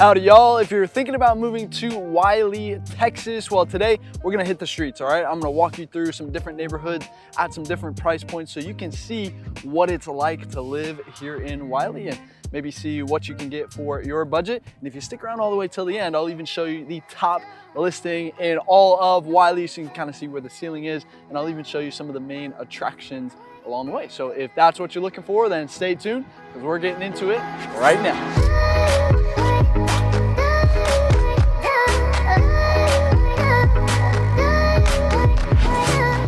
Howdy y'all, if you're thinking about moving to Wylie, Texas, well today we're gonna hit the streets, all right? I'm gonna walk you through some different neighborhoods at some different price points so you can see what it's like to live here in Wylie and maybe see what you can get for your budget. And if you stick around all the way till the end, I'll even show you the top listing in all of Wylie so you can kind of see where the ceiling is, and I'll even show you some of the main attractions along the way. So if that's what you're looking for, then stay tuned because we're getting into it right now.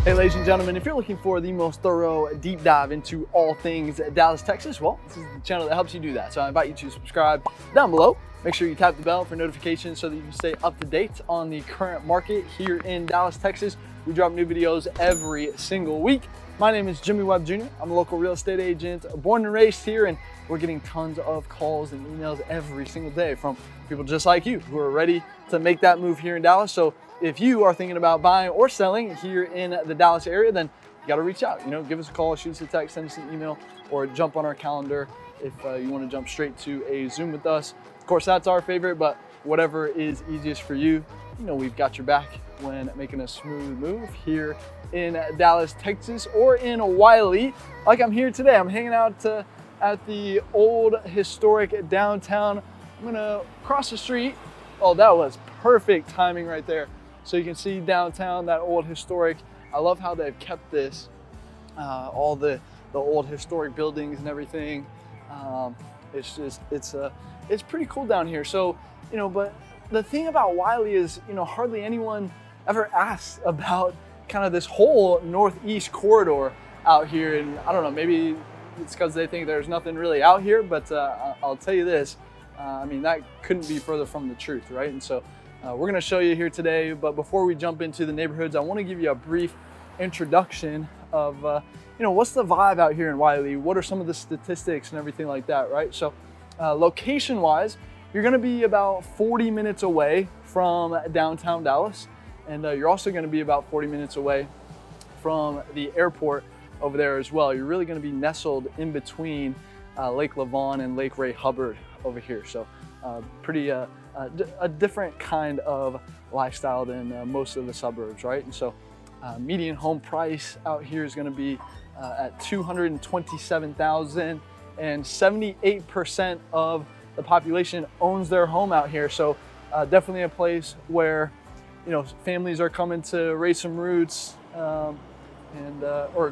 Hey ladies and gentlemen, if you're looking for the most thorough deep dive into all things Dallas, Texas, well, this is the channel that helps you do that. So I invite you to subscribe down below. Make sure you tap the bell for notifications so that you can stay up to date on the current market here in Dallas, Texas. We drop new videos every single week. My name is Jimmy Webb Jr. I'm a local real estate agent, born and raised here, and we're getting tons of calls and emails every single day from people just like you who are ready to make that move here in Dallas. So if you are thinking about buying or selling here in the Dallas area, then you got to reach out. Give us a call, shoot us a text, send us an email, or jump on our calendar if you want to jump straight to a Zoom with us. Of course, that's our favorite, but whatever is easiest for you, we've got your back when making a smooth move here in Dallas, Texas, or in Wylie. Like I'm here today, I'm hanging out at the old historic downtown. I'm gonna cross the street. Oh, that was perfect timing right there. So you can see downtown, that old historic. I love how they've kept this, all the old historic buildings and everything. It's pretty cool down here. So, but the thing about Wylie is, hardly anyone ever asks about kind of this whole northeast corridor out here. And I don't know, maybe it's because they think there's nothing really out here, but I'll tell you this, that couldn't be further from the truth, right? And so we're gonna show you here today, but before we jump into the neighborhoods, I wanna give you a brief introduction of, what's the vibe out here in Wylie? What are some of the statistics and everything like that, right? So location-wise, you're gonna be about 40 minutes away from downtown Dallas, and you're also gonna be about 40 minutes away from the airport over there as well. You're really gonna be nestled in between Lake Lavon and Lake Ray Hubbard over here. So pretty a different kind of lifestyle than most of the suburbs, right? And so median home price out here is gonna be at $227,000, and 78% of the population owns their home out here. So definitely a place where families are coming to raise some roots or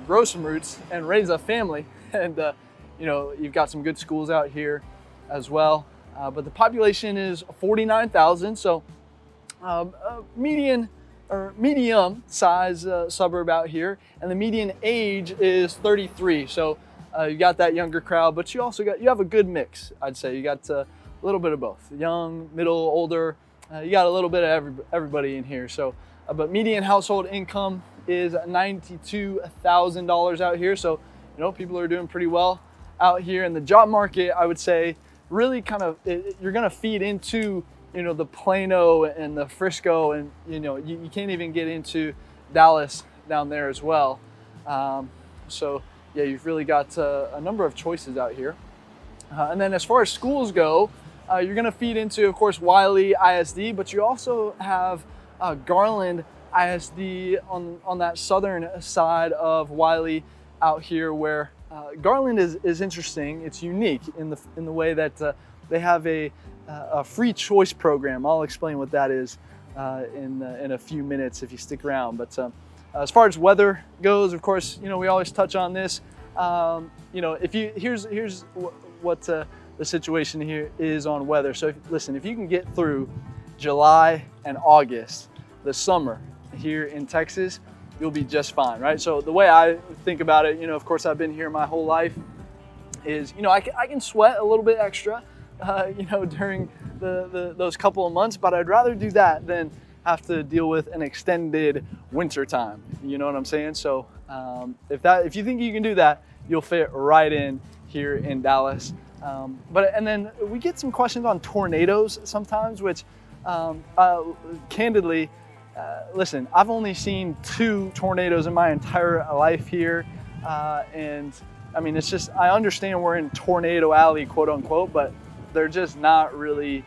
grow some roots and raise a family. And you've got some good schools out here as well. But the population is 49,000, so medium size suburb out here, and the median age is 33. So you got that younger crowd, but you have a good mix. I'd say you got a little bit of both, young, middle, older. You got a little bit of everybody in here. So, but median household income is $92,000 out here. So people are doing pretty well out here. In the job market, I would say really you're gonna feed into the Plano and the Frisco, and you can't even get into Dallas down there as well. So yeah, you've really got a number of choices out here. And then as far as schools go, you're gonna feed into, of course, Wylie ISD, but you also have Garland ISD on that southern side of Wylie out here, where Garland is interesting. It's unique in the way that they have a free choice program. I'll explain what that is in a few minutes if you stick around. But as far as weather goes, of course, we always touch on this. Here's what the situation here is on weather. So listen, if you can get through July and August, the summer here in Texas, you'll be just fine, right? So the way I think about it, of course, I've been here my whole life, is, I can sweat a little bit extra, during those couple of months, but I'd rather do that than have to deal with an extended winter time. You know what I'm saying? So if you think you can do that, you'll fit right in here in Dallas. And then we get some questions on tornadoes sometimes, which candidly, listen, I've only seen 2 tornadoes in my entire life here. And it's just, I understand we're in tornado alley, quote unquote, but they're just not really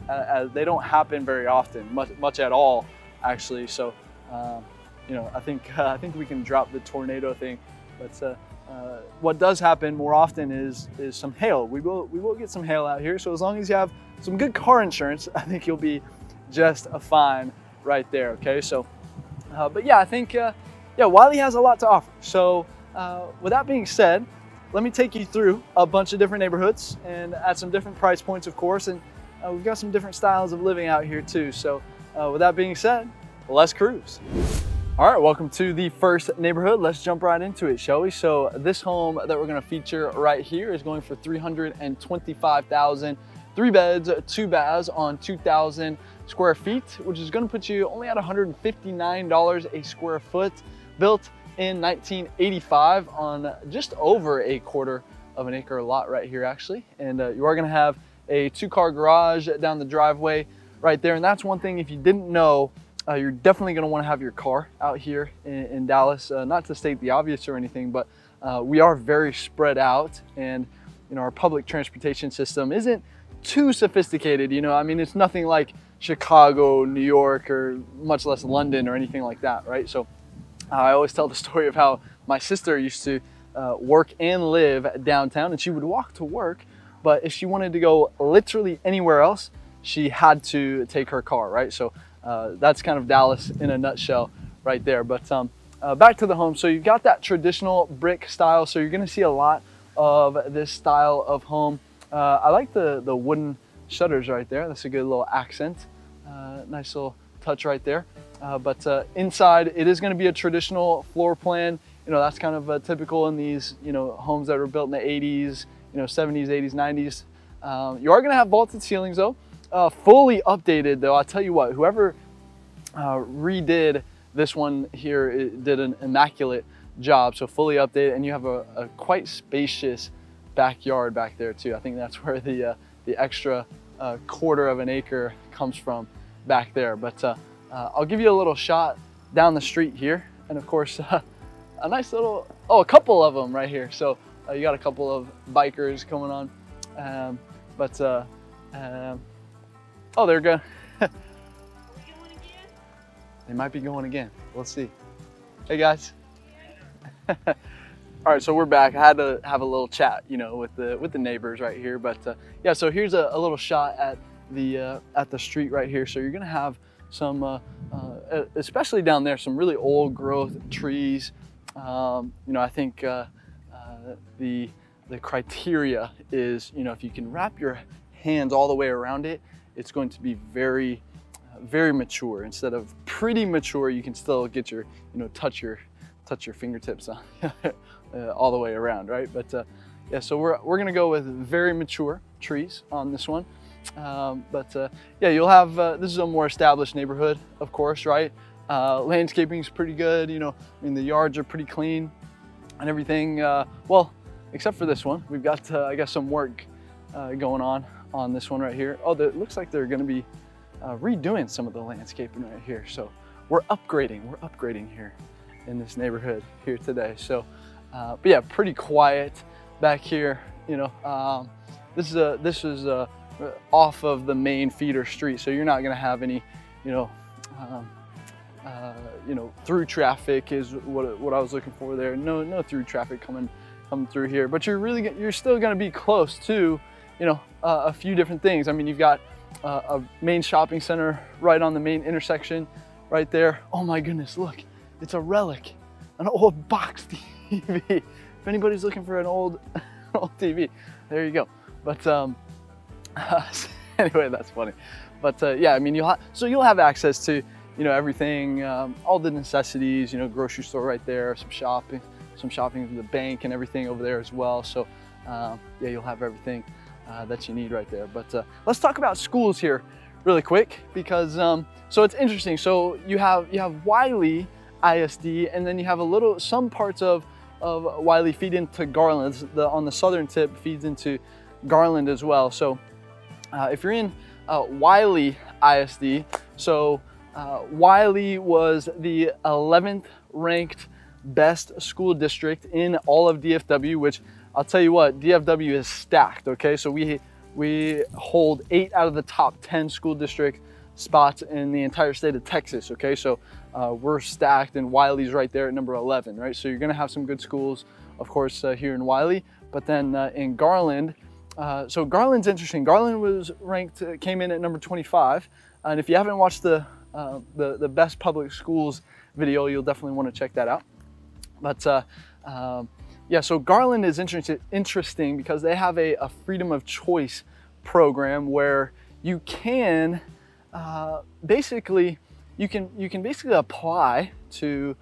as they don't happen very often, much at all, actually. So, you know, I think we can drop the tornado thing, but what does happen more often is some hail. We will get some hail out here. So as long as you have some good car insurance, I think you'll be just fine right there. Okay, so but yeah, I think yeah, Wylie has a lot to offer. So with that being said, let me take you through a bunch of different neighborhoods and at some different price points, of course, and we've got some different styles of living out here too. So with that being said, let's cruise. All right, welcome to the first neighborhood. Let's jump right into it, shall we? So this home that we're gonna feature right here is going for $325,000, 3 beds, 2 baths on 2,000 square feet, which is gonna put you only at $159 a square foot, built in 1985 on just over a quarter of an acre lot right here, actually. And you are gonna have a 2-car garage down the driveway right there. And that's one thing, if you didn't know, you're definitely going to want to have your car out here in Dallas. Not to state the obvious or anything, but we are very spread out, and you know, our public transportation system isn't too sophisticated. You know, I mean, it's nothing like Chicago, New York, or much less London or anything like that, right? So I always tell the story of how my sister used to work and live downtown, and she would walk to work, but if she wanted to go literally anywhere else, she had to take her car, right? So that's kind of Dallas in a nutshell right there. But back to the home. So you've got that traditional brick style. So you're gonna see a lot of this style of home. I like the wooden shutters right there. That's a good little accent. Nice little touch right there. But inside, it is gonna be a traditional floor plan. You know, that's kind of typical in these, you know, homes that were built in the 80s, you know, 70s, 80s, 90s. You are gonna have vaulted ceilings though. Fully updated though. I'll tell you what, whoever redid this one here did an immaculate job. So fully updated, and you have a quite spacious backyard back there too. I think that's where the extra quarter of an acre comes from back there. But I'll give you a little shot down the street here, and of course a nice little, a couple of them right here. So you got a couple of bikers coming on, oh, they're good. They might be going again. We'll see. Hey guys. All right, so we're back. I had to have a little chat, you know, with the neighbors right here. But yeah, so here's a little shot at the street right here. So you're gonna have some, especially down there, some really old growth trees. You know, I think the criteria is, you know, if you can wrap your hands all the way around it, it's going to be very, very mature. Instead of pretty mature, you can still get your, you know, touch your fingertips on all the way around, right? But yeah, so we're gonna go with very mature trees on this one. Yeah, you'll have this is a more established neighborhood, of course, right? Landscaping is pretty good. You know, I mean, the yards are pretty clean and everything. Well, except for this one, we've got I guess some work going on this one right here. Oh, it looks like they're gonna be redoing some of the landscaping right here. So we're upgrading here in this neighborhood here today. So, but yeah, pretty quiet back here. You know, this is off of the main feeder street, so you're not gonna have any, you know, through traffic is what I was looking for there. No through traffic coming through here, but you're still gonna be close to, you know, a few different things. I mean, you've got a main shopping center right on the main intersection right there. Oh my goodness, look, it's a relic, an old box TV. If anybody's looking for an old TV, there you go. But anyway, that's funny. But yeah, I mean, you'll have access to, you know, everything, all the necessities, you know, grocery store right there, some shopping to the bank and everything over there as well. So yeah, you'll have everything that you need right there. But let's talk about schools here really quick, because so it's interesting. So you have Wylie ISD, and then you have some parts of Wylie feed into Garland. On the southern tip feeds into Garland as well. So if you're in Wylie ISD, so Wylie was the 11th ranked best school district in all of DFW, which I'll tell you what, DFW is stacked, okay? So we we hold 8 out of the top 10 school district spots in the entire state of Texas. Okay, so we're stacked, and Wylie's right there at number 11, right? So you're gonna have some good schools, of course, here in Wylie, but then in Garland, so Garland's interesting. Garland was ranked, came in at number 25, and if you haven't watched the best public schools video, you'll definitely want to check that out. But yeah, so Garland is interesting because they have a freedom of choice program where you can basically apply to.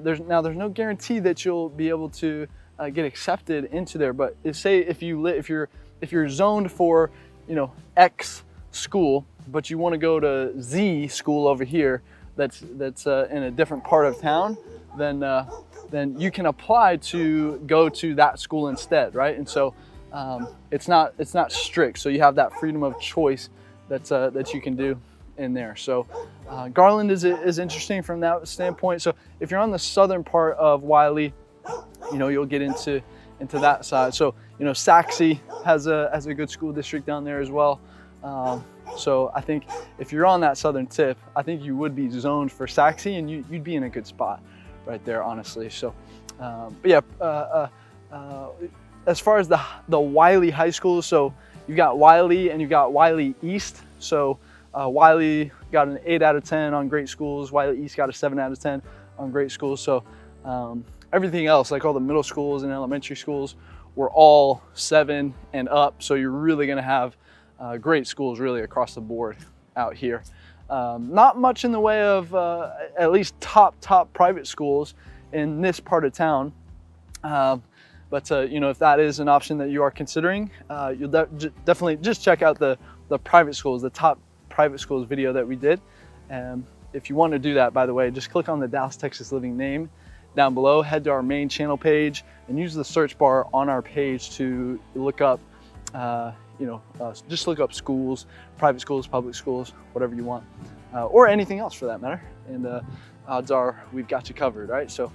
There's no guarantee that you'll be able to get accepted into there, but say if you're zoned for, you know, X school, but you want to go to Z school over here that's in a different part of town, then you can apply to go to that school instead, right? And so it's not strict, so you have that freedom of choice that you can do in there. So Garland is interesting from that standpoint. So if you're on the southern part of Wylie, you know, you'll get into that side. So, you know, Saxe has a good school district down there as well. So I think if you're on that southern tip, I think you would be zoned for Saxe, and you'd be in a good spot right there, honestly. So, but yeah, as far as the Wylie high schools, so you've got Wylie and you've got Wylie East. So Wylie got an 8 out of 10 on great schools. Wylie East got a 7 out of 10 on great schools. So everything else, like all the middle schools and elementary schools, were all 7 and up. So you're really going to have great schools really across the board out here. Not much in the way of at least top private schools in this part of town. But you know, if that is an option that you are considering, you'll definitely just check out the private schools, the top private schools video that we did. If you want to do that, by the way, just click on the Dallas, Texas Living name down below, head to our main channel page, and use the search bar on our page to look up, just look up schools, private schools, public schools, whatever you want, or anything else for that matter. And odds are we've got you covered, right? So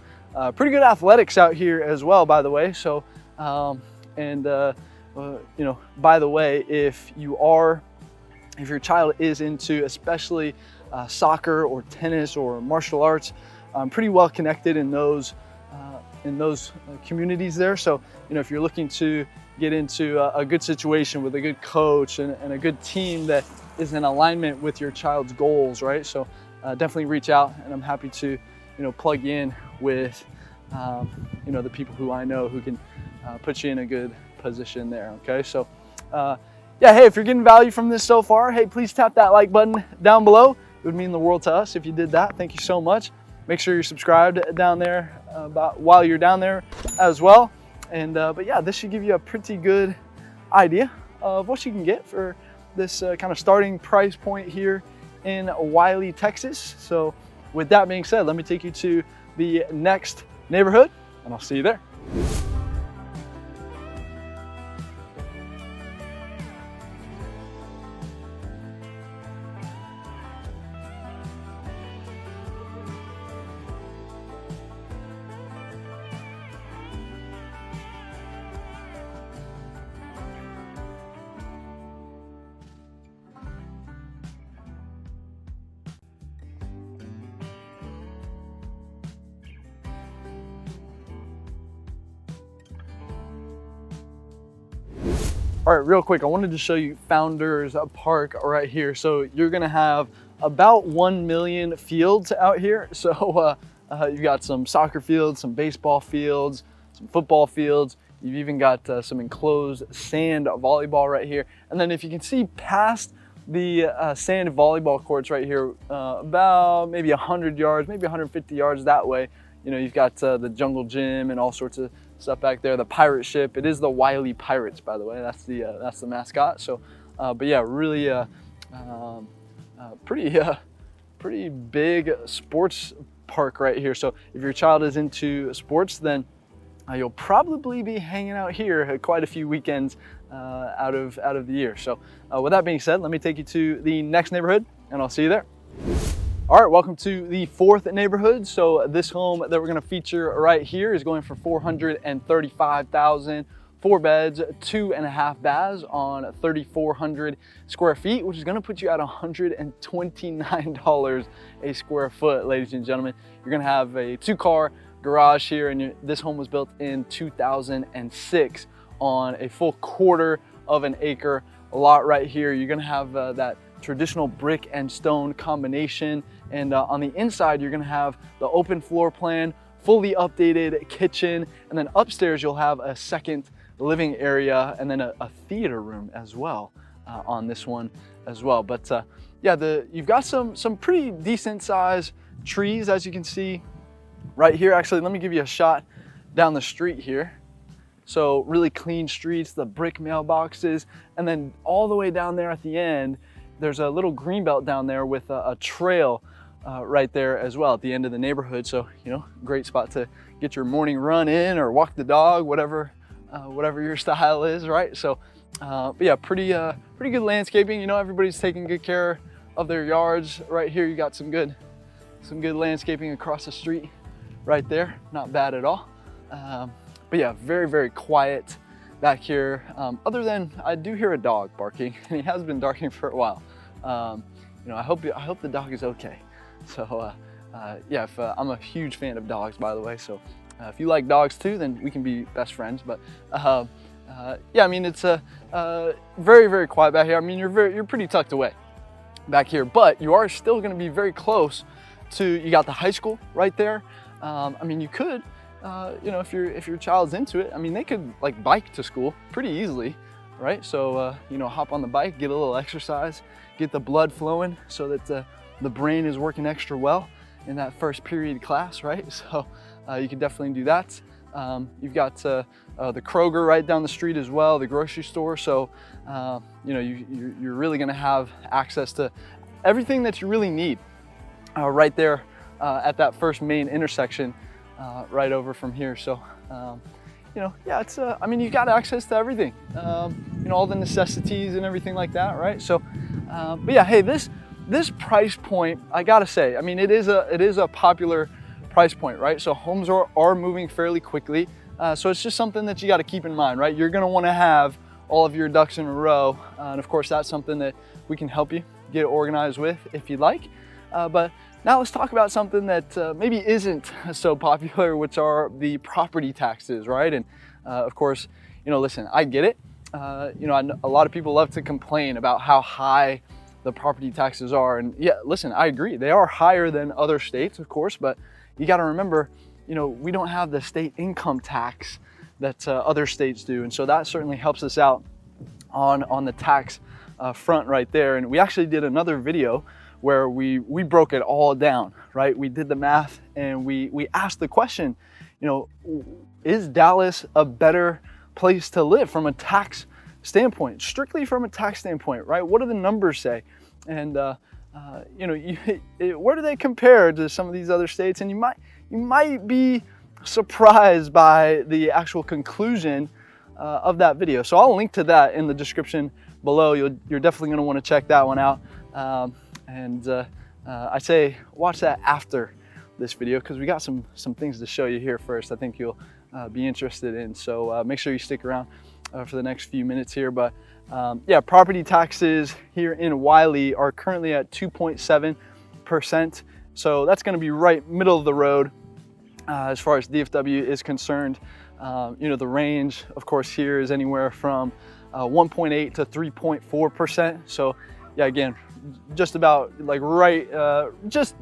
pretty good athletics out here as well, by the way. So, you know, by the way, if your child is into especially soccer or tennis or martial arts, I'm pretty well connected in those communities there. So, you know, if you're looking to get into a good situation with a good coach and a good team that is in alignment with your child's goals, right? So definitely reach out, and I'm happy to, you know, plug you in with, you know, the people who I know who can put you in a good position there, okay? So, yeah, hey, if you're getting value from this so far, hey, please tap that like button down below. It would mean the world to us if you did that. Thank you so much. Make sure you're subscribed down there while you're down there as well. And but yeah, this should give you a pretty good idea of what you can get for this kind of starting price point here in Wylie, Texas. So with that being said, let me take you to the next neighborhood, and I'll see you there. All right, real quick, I wanted to show you Founders Park right here. So you're gonna have about 1 million fields out here. So you've got some soccer fields, some baseball fields, some football fields. You've even got some enclosed sand volleyball right here. And then if you can see past the sand volleyball courts right here, about maybe 100 yards, maybe 150 yards that way, you know, you've got the jungle gym and all sorts of stuff back there. The pirate ship, it is the Wylie Pirates, by the way. That's the mascot. So but yeah, really pretty big sports park right here. So if your child is into sports, then you'll probably be hanging out here quite a few weekends out of the year. So with that being said, let me take you to the next neighborhood, and I'll see you there. All right, welcome to the fourth neighborhood. So this home that we're gonna feature right here is going for $435,000 4 beds, 2.5 baths on 3,400 square feet, which is gonna put you at $129 a square foot, ladies and gentlemen. You're gonna have a 2-car garage here, and this home was built in 2006 on a full 1/4 of an acre lot right here. You're gonna have that traditional brick and stone combination, and on the inside you're gonna have the open floor plan, fully updated kitchen, and then upstairs you'll have a second living area and then a theater room as well on this one as well. But yeah, you've got some pretty decent size trees, as you can see right here. Actually, let me give you a shot down the street here. So really clean streets, the brick mailboxes, and then all the way down there at the end, there's a little green belt down there with a trail right there as well at the end of the neighborhood. So, you know, great spot to get your morning run in or walk the dog, whatever your style is, right? So, but yeah, pretty good landscaping. You know, everybody's taking good care of their yards. Right here, you got some good landscaping across the street right there. Not bad at all. But yeah, very quiet back here. Other than I do hear a dog barking, and he has been barking for a while. You know, I hope the dog is okay. So yeah, I'm a huge fan of dogs, by the way. So if you like dogs too, then we can be best friends. But yeah, I mean, it's very quiet back here. I mean, you're pretty tucked away back here, but you are still going to be very close to. You got the high school right there. I mean, you could, you know, if your child's into it, I mean, they could like bike to school pretty easily, right? So you know, hop on the bike, get a little exercise, get the blood flowing, so that the brain is working extra well in that first period class, right? So you can definitely do that. You've got the Kroger right down the street as well, the grocery store. So you know, you're really going to have access to everything that you really need right there at that first main intersection right over from here. So you know, yeah, it's I mean, you got access to everything, you know, all the necessities and everything like that, right? So but yeah, hey, this price point, I gotta say, I mean, it is a popular price point, right? So homes are moving fairly quickly. So it's just something that you got to keep in mind, right? You're going to want to have all of your ducks in a row. And of course, that's something that we can help you get organized with if you'd like. But now let's talk about something that maybe isn't so popular, which are the property taxes, right? And of course, you know, listen, I get it. You know, a lot of people love to complain about how high the property taxes are. And yeah, listen, I agree. They are higher than other states, of course, but you got to remember, you know, we don't have the state income tax that other states do. And so that certainly helps us out on the tax front right there. And we actually did another video where we broke it all down, right? We did the math and we asked the question, you know, is Dallas a better place to live from a tax standpoint, strictly from a tax standpoint, right? What do the numbers say? And you know, where do they compare to some of these other states? And you might be surprised by the actual conclusion of that video. So I'll link to that in the description below. You're definitely going to want to check that one out. I say watch that after this video, because we got some things to show you here first. I think you'll be interested in. So make sure you stick around for the next few minutes here. But yeah, property taxes here in Wylie are currently at 2.7%. So that's going to be right middle of the road as far as DFW is concerned. You know, the range, of course, here is anywhere from 1.8 to 3.4%. So yeah, again, just about like right, just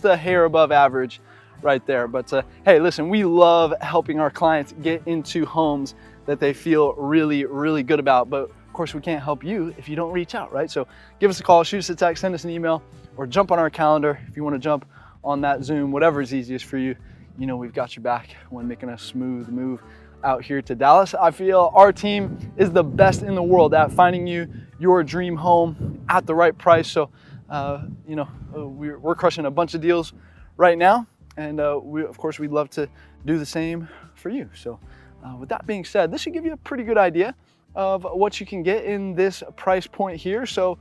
a hair above average right there. But hey, listen, we love helping our clients get into homes that they feel really good about. But of course, we can't help you if you don't reach out, right? So give us a call, shoot us a text, send us an email, or jump on our calendar if you want to jump on that Zoom, whatever is easiest for you. You know, we've got your back when making a smooth move out here to Dallas. I feel our team is the best in the world at finding you your dream home at the right price. So, you know, we're crushing a bunch of deals right now. And of course, we'd love to do the same for you. So with that being said, this should give you a pretty good idea of what you can get in this price point here. So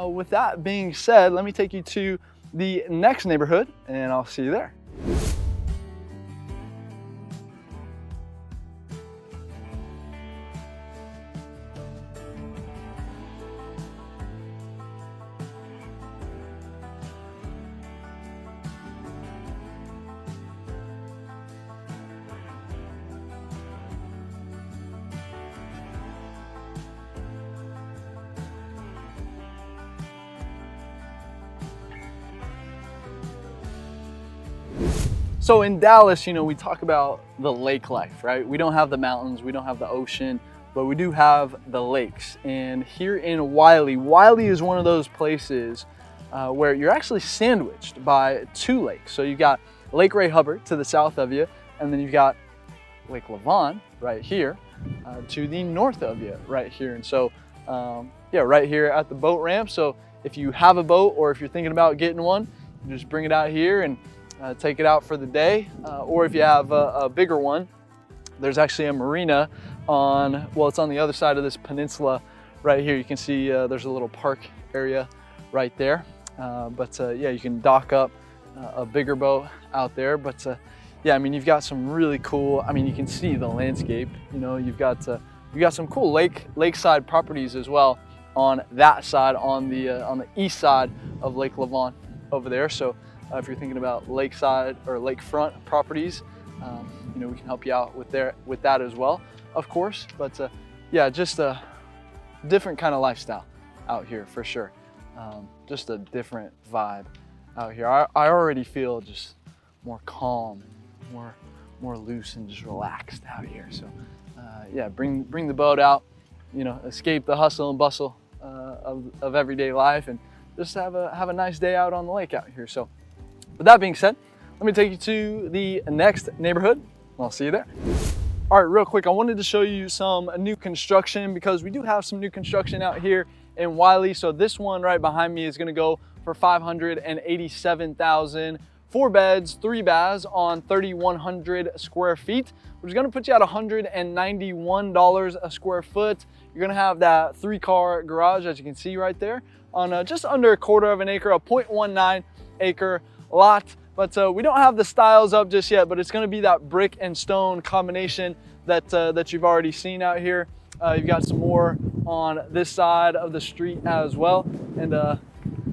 with that being said, let me take you to the next neighborhood and I'll see you there. So in Dallas, you know, we talk about the lake life, right? We don't have the mountains, we don't have the ocean, but we do have the lakes. And here in Wylie, Wylie is one of those places where you're actually sandwiched by two lakes. So you've got Lake Ray Hubbard to the south of you, and then you've got Lake Lavon right here to the north of you right here. And so, yeah, right here at the boat ramp. So if you have a boat or if you're thinking about getting one, you just bring it out here and take it out for the day. Or if you have a bigger one, there's actually a marina on, well, it's on the other side of this peninsula right here. You can see there's a little park area right there. Yeah, you can dock up a bigger boat out there. But yeah, I mean, you've got some really cool, I mean, you can see the landscape, you know, you've got some cool lakeside properties as well on that side, on the east side of Lake Lavon over there. So if you're thinking about lakeside or lakefront properties, you know, we can help you out with that as well, of course. But yeah, just a different kind of lifestyle out here for sure. Just a different vibe out here. I already feel just more calm, more loose and just relaxed out here. So yeah, bring the boat out, you know, escape the hustle and bustle of everyday life, and just have a nice day out on the lake out here. So with that being said, let me take you to the next neighborhood. I'll see you there. All right, real quick, I wanted to show you some new construction because we do have some new construction out here in Wylie. So this one right behind me is gonna go for $587,000, 4 beds, 3 baths on 3,100 square feet, which is gonna put you at $191 a square foot. You're gonna have that 3-car garage, as you can see right there, on just under 1/4 of an acre, a 0.19 acre lot. But we don't have the styles up just yet, but it's gonna be that brick and stone combination that you've already seen out here. You've got some more on this side of the street as well, and a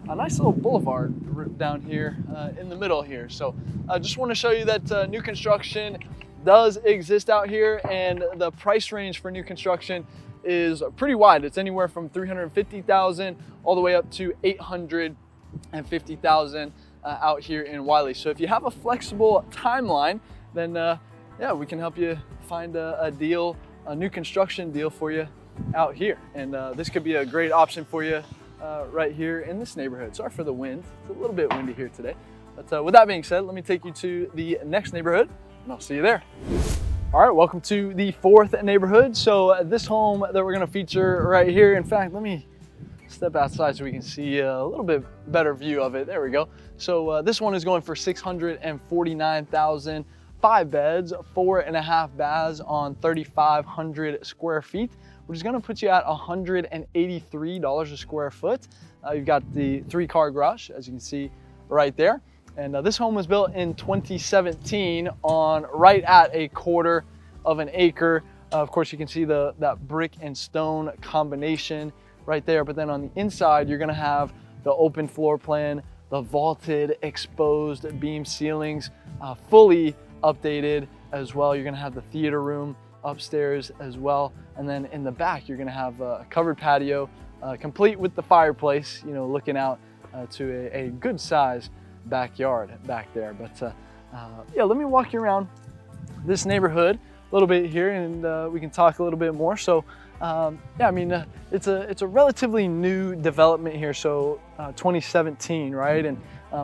nice little boulevard down here in the middle here. So I just want to show you that new construction does exist out here, and the price range for new construction is pretty wide. It's anywhere from $350,000 all the way up to $850,000 out here in Wylie. So if you have a flexible timeline, then yeah, we can help you find a deal, a new construction deal for you out here. And this could be a great option for you right here in this neighborhood. Sorry for the wind, it's a little bit windy here today. But with that being said, let me take you to the next neighborhood, and I'll see you there. All right, welcome to the 4th neighborhood. So this home that we're gonna feature right here, in fact, let me step outside so we can see a little bit better view of it. There we go. So this one is going for $649,000, 5 beds, 4.5 baths on 3,500 square feet, which is gonna put you at $183 a square foot. You've got the 3-car garage, as you can see right there. And this home was built in 2017 on right at 1/4 of an acre. Of course, you can see that brick and stone combination right there. But then on the inside, you're gonna have the open floor plan, the vaulted exposed beam ceilings, fully updated as well. You're gonna have the theater room upstairs as well. And then in the back, you're gonna have a covered patio, complete with the fireplace, you know, looking out to a good size backyard back there. But yeah, let me walk you around this neighborhood a little bit here, and we can talk a little bit more. So yeah, I mean, it's a relatively new development here. So 2017, right? And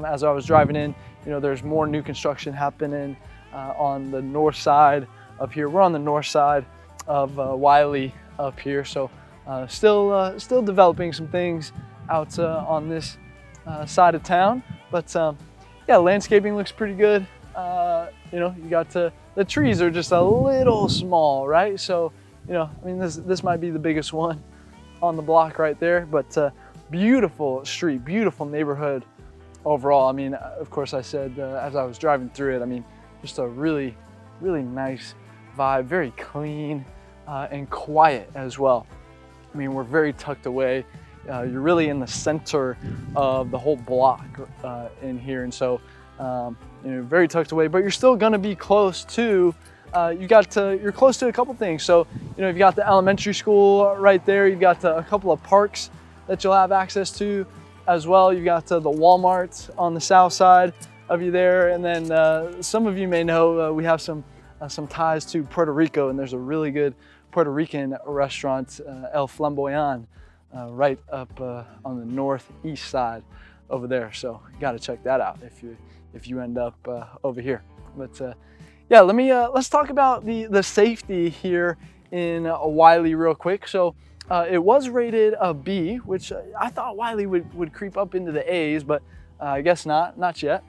as I was driving in, you know, there's more new construction happening on the north side up here. We're on the north side of Wylie up here. So still developing some things out on this side of town. But yeah, landscaping looks pretty good. You know, you got the trees are just a little small, right? So, you know, I mean, this might be the biggest one on the block right there, but beautiful street, beautiful neighborhood overall. I mean, of course, I said as I was driving through it, I mean, just a really, really nice vibe, very clean and quiet as well. I mean, we're very tucked away. You're really in the center of the whole block in here, and so you know, very tucked away, but you're still going to be close to. You're close to a couple things. So, you know, you've got the elementary school right there. You've got a couple of parks that you'll have access to as well. You've got the Walmart on the south side of you there. And then some of you may know we have some ties to Puerto Rico, and there's a really good Puerto Rican restaurant, El Flamboyant, right up on the northeast side over there. So you got to check that out if you end up over here. But yeah, let's talk about the safety here in Wylie real quick. So it was rated a B, which I thought Wylie would creep up into the A's, but I guess not yet.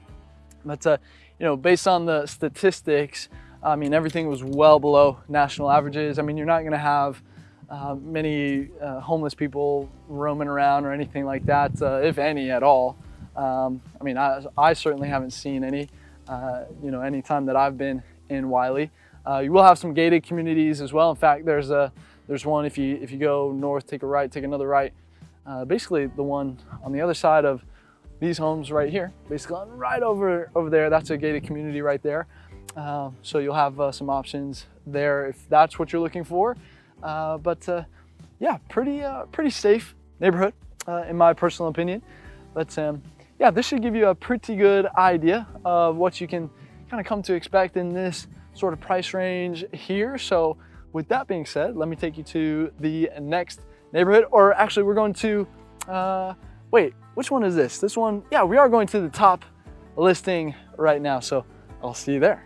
But you know, based on the statistics, I mean, everything was well below national averages. I mean, you're not going to have many homeless people roaming around or anything like that, if any at all. I mean, I certainly haven't seen any, you know, any time that I've been in Wylie. You will have some gated communities as well. In fact, there's one, if you go north, take a right, take another right, basically the one on the other side of these homes right here, basically right over there, that's a gated community right there. So you'll have some options there if that's what you're looking for. But yeah, pretty safe neighborhood in my personal opinion. But yeah, this should give you a pretty good idea of what you can kind of come to expect in this sort of price range here. So with that being said, let me take you to the next neighborhood, or actually we're going to, wait, which one is this? This one, yeah, we are going to the top listing right now. So I'll see you there.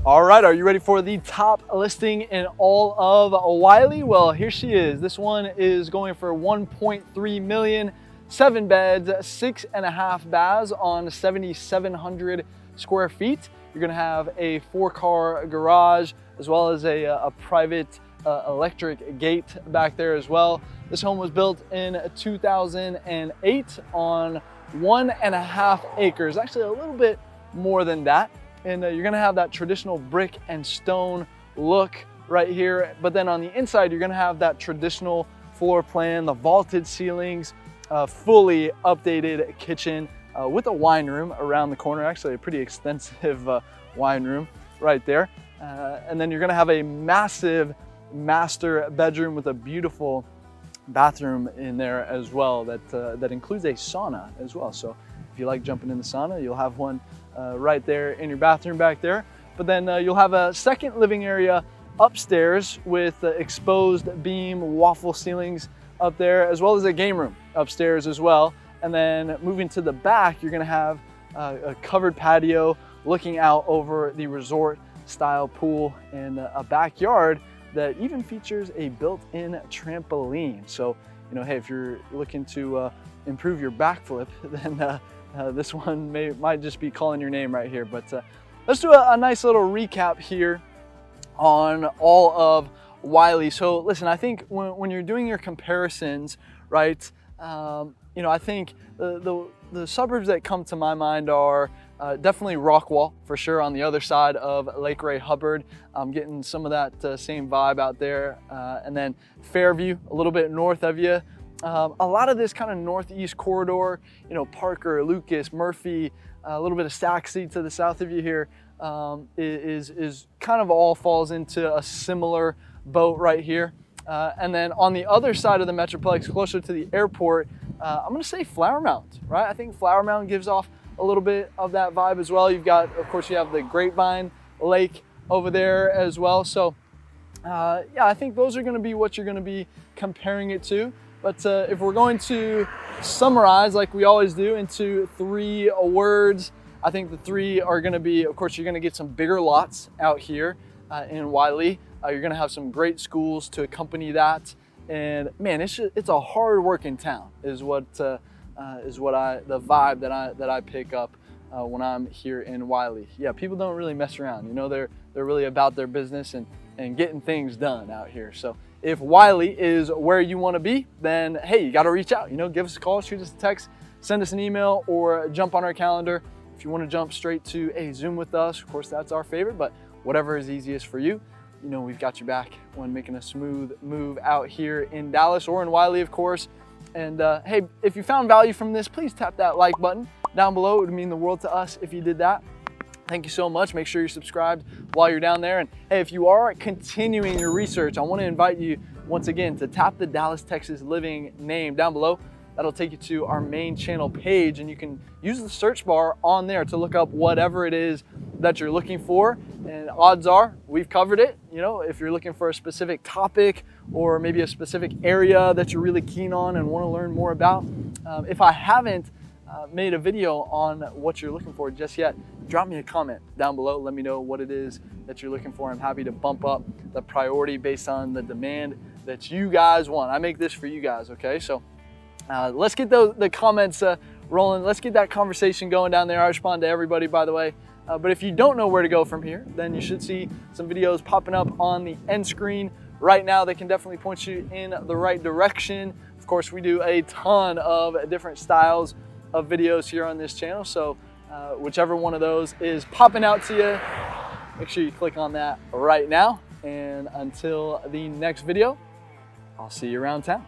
All right, are you ready for the top listing in all of Wylie? Well, here she is. This one is going for 1.3 million, 7 beds, 6.5 baths on 7,700 square feet. You're gonna have a 4-car garage, as well as a private electric gate back there as well. This home was built in 2008 on 1.5 acres, actually a little bit more than that. And you're gonna have that traditional brick and stone look right here. But then on the inside, you're gonna have that traditional floor plan, the vaulted ceilings, fully updated kitchen with a wine room around the corner. Actually a pretty extensive wine room right there. And then you're gonna have a massive master bedroom with a beautiful bathroom in there as well that includes a sauna as well. So if you like jumping in the sauna, you'll have one right there in your bathroom back there. But then you'll have a second living area upstairs with exposed beam waffle ceilings up there, as well as a game room upstairs as well. And then moving to the back, you're gonna have a covered patio looking out over the resort style pool and a backyard that even features a built-in trampoline. So, you know, hey, if you're looking to improve your backflip, then this one might just be calling your name right here. But let's do a nice little recap here on all of Wylie. So listen, I think when you're doing your comparisons, right, you know, I think the suburbs that come to my mind are definitely Rockwall, for sure, on the other side of Lake Ray Hubbard. I'm getting some of that same vibe out there. And then Fairview, a little bit north of you. A lot of this kind of northeast corridor, you know, Parker, Lucas, Murphy, a little bit of Saxey to the south of you here, is kind of all falls into a similar boat right here. And then on the other side of the Metroplex, closer to the airport, I'm gonna say Flower Mound, right? I think Flower Mound gives off a little bit of that vibe as well. You've got, of course, you have the Grapevine Lake over there as well. So yeah, I think those are gonna be what you're gonna be comparing it to. But if we're going to summarize, like we always do, into 3 words, I think the 3 are gonna be, of course, you're gonna get some bigger lots out here in Wylie. You're gonna have some great schools to accompany that. And man, it's a hard working town is the vibe that I pick up when I'm here in Wylie. Yeah, people don't really mess around. You know, they're really about their business and getting things done out here. So if Wylie is where you want to be, then hey, you got to reach out. You know, give us a call, shoot us a text, send us an email, or jump on our calendar. If you want to jump straight to a Zoom with us, of course, that's our favorite, but whatever is easiest for you, you know, we've got your back when making a smooth move out here in Dallas or in Wylie, of course. And hey, if you found value from this, please tap that like button down below. It would mean the world to us if you did that. Thank you so much. Make sure you're subscribed while you're down there. And hey, if you are continuing your research, I want to invite you once again to tap the Dallas, Texas Living name down below. That'll take you to our main channel page, and you can use the search bar on there to look up whatever it is that you're looking for. And odds are we've covered it. You know, if you're looking for a specific topic or maybe a specific area that you're really keen on and want to learn more about. If I haven't made a video on what you're looking for just yet, drop me a comment down below. Let me know what it is that you're looking for. I'm happy to bump up the priority based on the demand that you guys want. I make this for you guys, okay? So let's get the comments rolling. Let's get that conversation going down there. I respond to everybody, by the way. But if you don't know where to go from here, then you should see some videos popping up on the end screen right now that can definitely point you in the right direction. Of course, we do a ton of different styles of videos here on this channel. So whichever one of those is popping out to you, make sure you click on that right now. And until the next video, I'll see you around town.